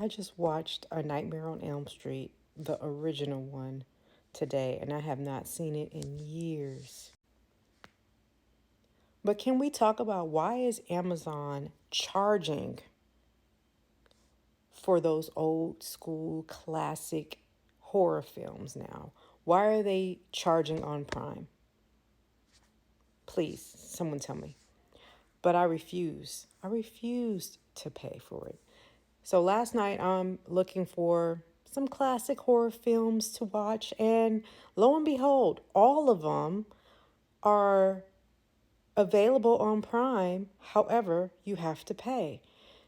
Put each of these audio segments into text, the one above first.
I just watched A Nightmare on Elm Street, the original one, today, and I have not seen it in years. But can we talk about why is Amazon charging for those old school classic horror films now? Why are they charging on Prime? Please, someone tell me. But I refuse. I refused to pay for it. So last night I'm looking for some classic horror films to watch, and lo and behold, all of them are available on Prime. However, you have to pay.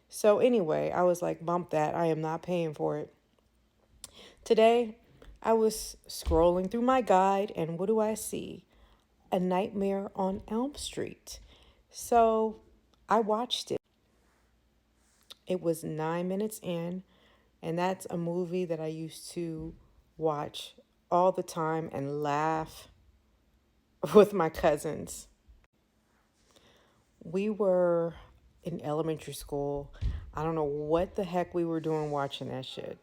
So anyway, I was like, bump that. I am not paying for it. Today, I was scrolling through my guide, and what do I see? A Nightmare on Elm Street. So I watched it. It was 9 minutes in, and that's a movie that I used to watch all the time and laugh with my cousins. We were in elementary school. I don't know what the heck we were doing watching that shit.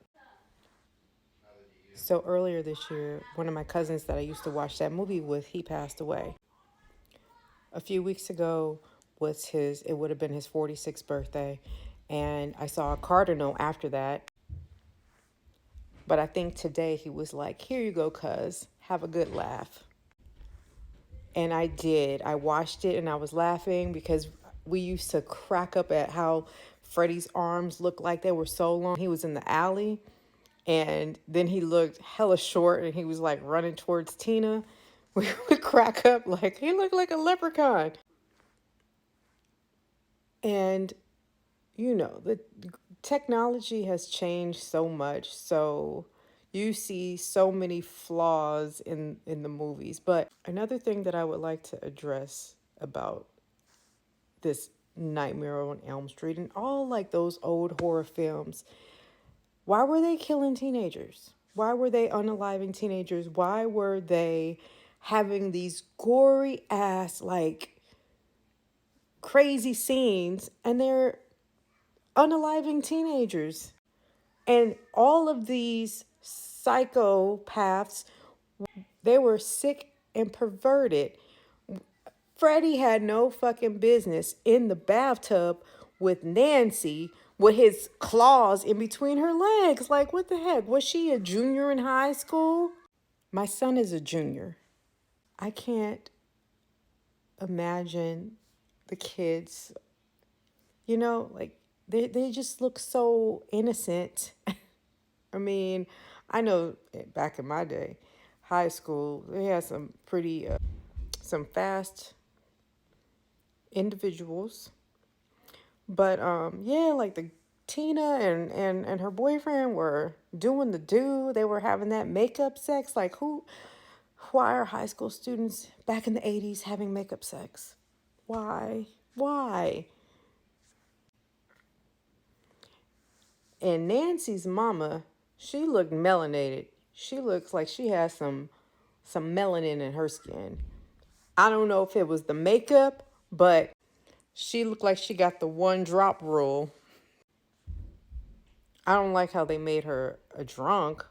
So earlier this year, one of my cousins that I used to watch that movie with, he passed away. A few weeks ago it would have been his 46th birthday. And I saw a cardinal after that. But I think today he was like, here you go, cuz, have a good laugh. And I did. I watched it and I was laughing because we used to crack up at how Freddie's arms looked like they were so long. He was in the alley and then he looked hella short and he was like running towards Tina. We would crack up like he looked like a leprechaun. And, the technology has changed so much. So you see so many flaws in the movies. But another thing that I would like to address about this Nightmare on Elm Street and all like those old horror films, why were they killing teenagers? Why were they unaliving teenagers? Why were they having these gory ass, like crazy scenes and they're unaliving teenagers? And all of these psychopaths, they were sick and perverted. Freddie had no fucking business in the bathtub with Nancy with his claws in between her legs. Like, what the heck? Was she a junior in high school? My son is a junior. I can't imagine the kids, like they just look so innocent. I mean, I know back in my day, high school, they had some pretty, some fast individuals. But yeah, like the Tina and her boyfriend were doing the do. They were having that makeup sex. Like why are high school students back in the 80s having makeup sex? Why? Why? And Nancy's mama, she looked melanated. She looks like she has some melanin in her skin. I don't know if it was the makeup, but she looked like she got the one drop rule. I don't like how they made her a drunk.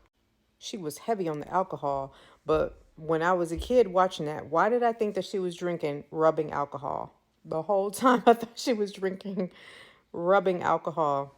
She was heavy on the alcohol, but when I was a kid watching that, why did I think that she was drinking rubbing alcohol? The whole time I thought she was drinking rubbing alcohol.